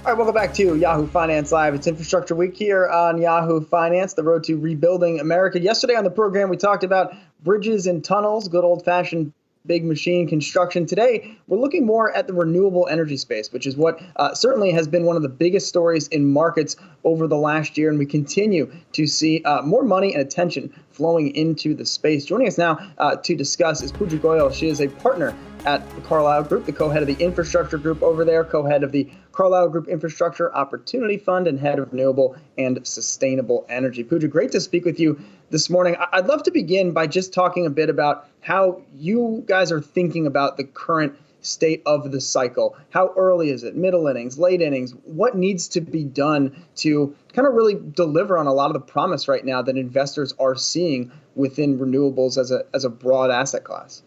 All right, welcome back to Yahoo Finance Live. It's Infrastructure Week here on Yahoo Finance, the road to rebuilding America. Yesterday on the program, we talked about bridges and tunnels, good old-fashioned big machine construction. Today, we're looking more at the renewable energy space, which is what certainly has been one of the biggest stories in markets over the last year, and we continue to see more money and attention flowing into the space. Joining us now to discuss is Pooja Goyal. She is a partner at the Carlyle Group, the co-head of the infrastructure group over there, co-head of the Carlyle Group Infrastructure Opportunity Fund, and head of Renewable and Sustainable Energy. Pooja, great to speak with you this morning. I'd love to begin by just talking a bit about how you guys are thinking about the current state of the cycle. How early is it? Middle innings, late innings? What needs to be done to kind of really deliver on a lot of the promise right now that investors are seeing within renewables as a broad asset class?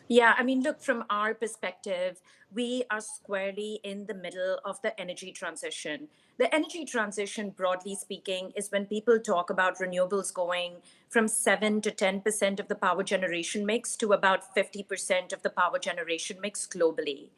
Yeah, I mean, look, from our perspective, we are squarely in the middle of the energy transition. The energy transition, broadly speaking, is when people talk about renewables going from 7 to 10% of the power generation mix to about 50% of the power generation mix globally.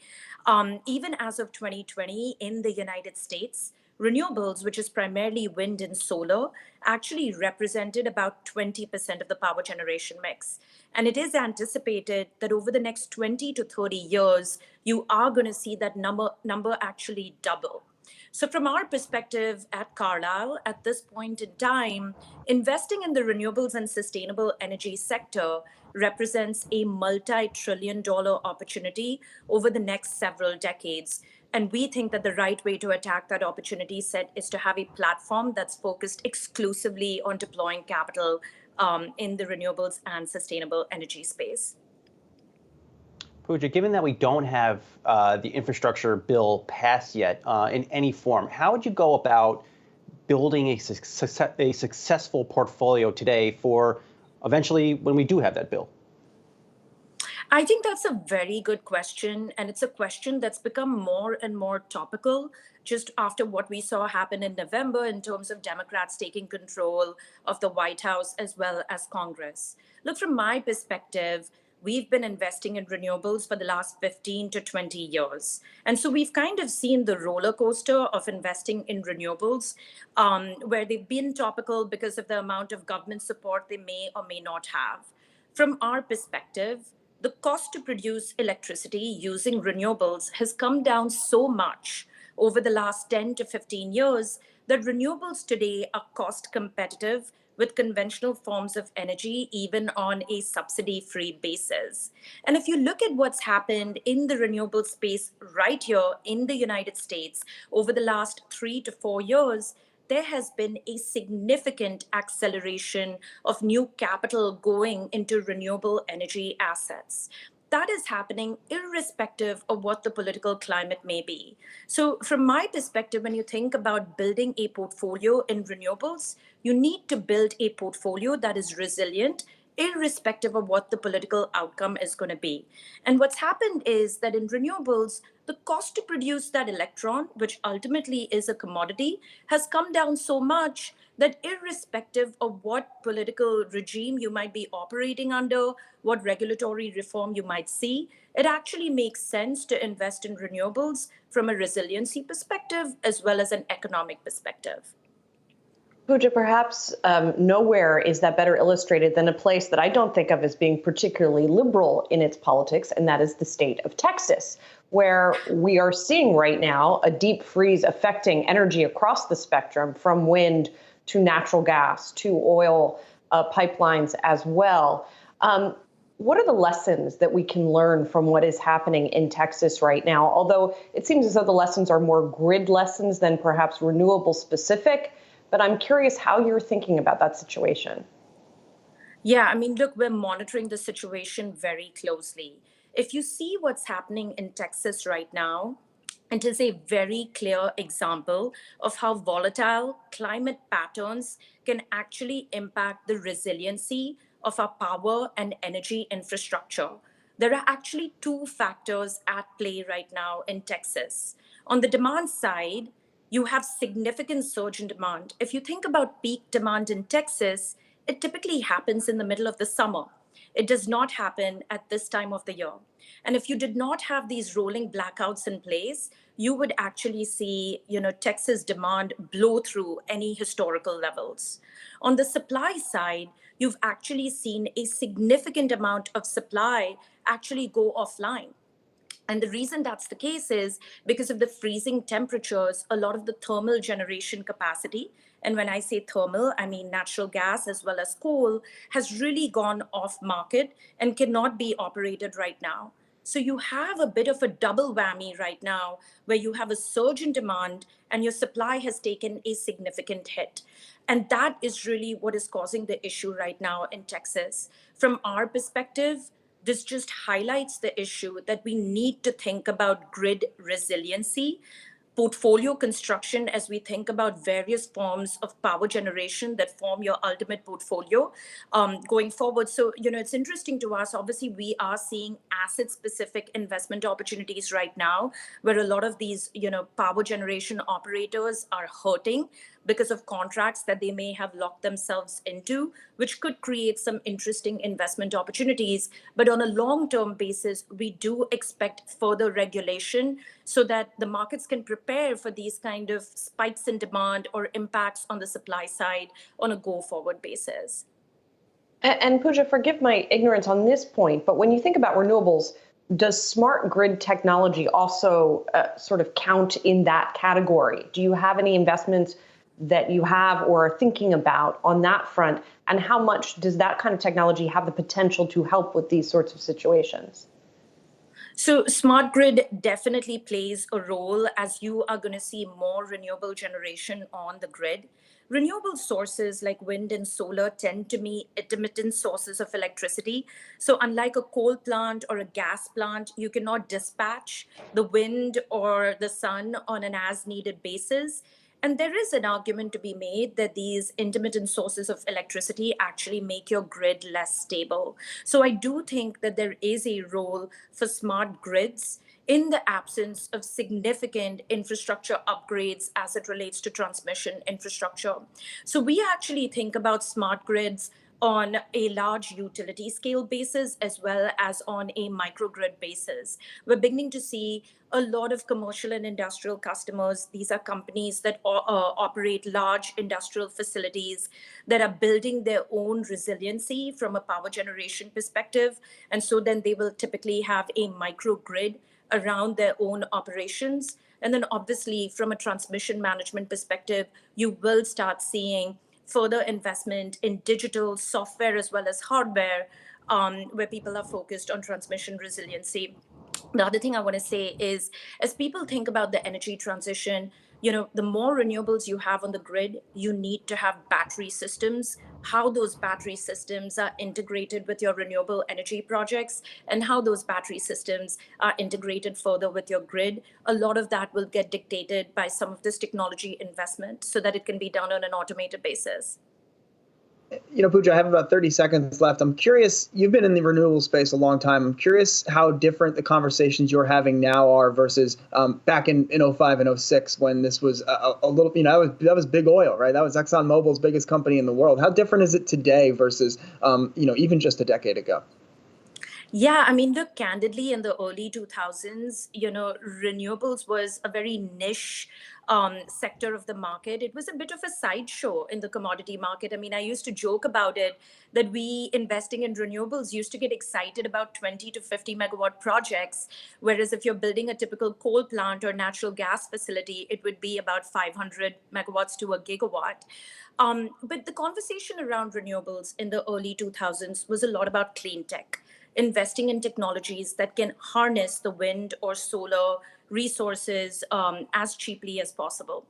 Even as of 2020 in the United States, renewables, which is primarily wind and solar, actually represented about 20% of the power generation mix. And it is anticipated that over the next 20 to 30 years, you are going to see that number actually double. So from our perspective at Carlyle, at this point in time, investing in the renewables and sustainable energy sector represents a multi-trillion-dollar opportunity over the next several decades. And we think that the right way to attack that opportunity set is to have a platform that's focused exclusively on deploying capital in the renewables and sustainable energy space. Pooja, given that we don't have the infrastructure bill passed yet in any form, how would you go about building a successful portfolio today for eventually when we do have that bill? I think that's a very good question. And it's a question that's become more and more topical just after what we saw happen in November in terms of Democrats taking control of the White House as well as Congress. Look, from my perspective, we've been investing in renewables for the last 15 to 20 years. And so we've kind of seen the roller coaster of investing in renewables, where they've been topical because of the amount of government support they may or may not have. From our perspective, the cost to produce electricity using renewables has come down so much over the last 10 to 15 years that renewables today are cost competitive with conventional forms of energy, even on a subsidy-free basis. And if you look at what's happened in the renewable space right here in the United States over the last 3 to 4 years, there has been a significant acceleration of new capital going into renewable energy assets. That is happening irrespective of what the political climate may be. So from my perspective, when you think about building a portfolio in renewables, you need to build a portfolio that is resilient, irrespective of what the political outcome is going to be. And what's happened is that in renewables, the cost to produce that electron, which ultimately is a commodity, has come down so much that irrespective of what political regime you might be operating under, what regulatory reform you might see, it actually makes sense to invest in renewables from a resiliency perspective as well as an economic perspective. Pooja, perhaps nowhere is that better illustrated than a place that I don't think of as being particularly liberal in its politics, and that is the state of Texas, where we are seeing right now a deep freeze affecting energy across the spectrum, from wind to natural gas to oil pipelines as well. What are the lessons that we can learn from what is happening in Texas right now? Although it seems as though the lessons are more grid lessons than perhaps renewable specific. But I'm curious how you're thinking about that situation. Yeah, I mean, look, we're monitoring the situation very closely. If you see what's happening in Texas right now, it is a very clear example of how volatile climate patterns can actually impact the resiliency of our power and energy infrastructure. There are actually two factors at play right now in Texas. On the demand side, you have significant surge in demand. If you think about peak demand in Texas, it typically happens in the middle of the summer. It does not happen at this time of the year. And if you did not have these rolling blackouts in place, you would actually see, Texas demand blow through any historical levels. On the supply side, you've actually seen a significant amount of supply actually go offline. And the reason that's the case is because of the freezing temperatures, a lot of the thermal generation capacity, and when I say thermal, I mean natural gas as well as coal, has really gone off market and cannot be operated right now. So you have a bit of a double whammy right now where you have a surge in demand and your supply has taken a significant hit. And that is really what is causing the issue right now in Texas. From our perspective, this just highlights the issue that we need to think about grid resiliency, portfolio construction as we think about various forms of power generation that form your ultimate portfolio going forward. So, it's interesting to us. Obviously, we are seeing asset specific investment opportunities right now where a lot of these, power generation operators are hurting because of contracts that they may have locked themselves into, which could create some interesting investment opportunities. But on a long-term basis, we do expect further regulation so that the markets can prepare for these kind of spikes in demand or impacts on the supply side on a go-forward basis. And Pooja, forgive my ignorance on this point, but when you think about renewables, does smart grid technology also sort of count in that category? Do you have any investments that you have or are thinking about on that front? And how much does that kind of technology have the potential to help with these sorts of situations? So smart grid definitely plays a role as you are going to see more renewable generation on the grid. Renewable sources like wind and solar tend to be intermittent sources of electricity. So unlike a coal plant or a gas plant, you cannot dispatch the wind or the sun on an as needed basis. And there is an argument to be made that these intermittent sources of electricity actually make your grid less stable. So I do think that there is a role for smart grids in the absence of significant infrastructure upgrades as it relates to transmission infrastructure. So we actually think about smart grids on a large utility scale basis as well as on a microgrid basis. We're beginning to see a lot of commercial and industrial customers. These are companies that operate large industrial facilities that are building their own resiliency from a power generation perspective. And so then they will typically have a microgrid around their own operations. And then obviously from a transmission management perspective, you will start seeing further investment in digital software as well as hardware, where people are focused on transmission resiliency. The other thing I want to say is, as people think about the energy transition, the more renewables you have on the grid, you need to have battery systems. How those battery systems are integrated with your renewable energy projects and how those battery systems are integrated further with your grid, a lot of that will get dictated by some of this technology investment so that it can be done on an automated basis. Pooja, I have about 30 seconds left. I'm curious, you've been in the renewable space a long time. I'm curious how different the conversations you're having now are versus back in 05 and 06 when this was a little, that was big oil, right? That was ExxonMobil's biggest company in the world. How different is it today versus, even just a decade ago? Yeah, I mean, look, candidly, in the early 2000s, renewables was a very niche sector of the market. It was a bit of a sideshow in the commodity market. I mean, I used to joke about it that we investing in renewables used to get excited about 20 to 50 megawatt projects, whereas if you're building a typical coal plant or natural gas facility, it would be about 500 megawatts to a gigawatt. But the conversation around renewables in the early 2000s was a lot about clean tech, investing in technologies that can harness the wind or solar resources as cheaply as possible.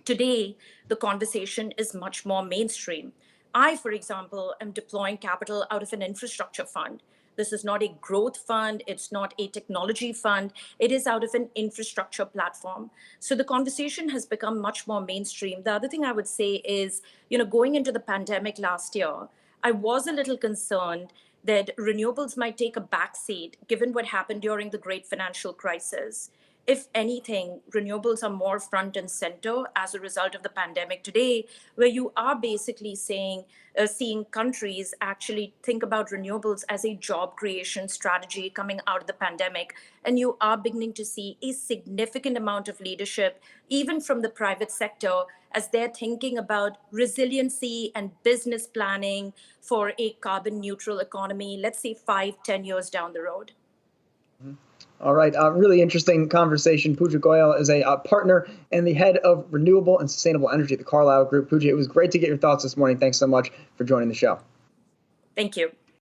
Today, the conversation is much more mainstream. I, for example, am deploying capital out of an infrastructure fund. This is not a growth fund. It's not a technology fund. It is out of an infrastructure platform. So the conversation has become much more mainstream. The other thing I would say is, going into the pandemic last year, I was a little concerned that renewables might take a backseat given what happened during the great financial crisis. if anything, renewables are more front and center as a result of the pandemic today, where you are basically seeing countries actually think about renewables as a job creation strategy coming out of the pandemic. And you are beginning to see a significant amount of leadership, even from the private sector, as they're thinking about resiliency and business planning for a carbon neutral economy, let's say 5-10 years down the road. All right. Really interesting conversation. Pooja Goyal is a partner and the head of Renewable and Sustainable Energy at the Carlyle Group. Pooja, it was great to get your thoughts this morning. Thanks so much for joining the show. Thank you.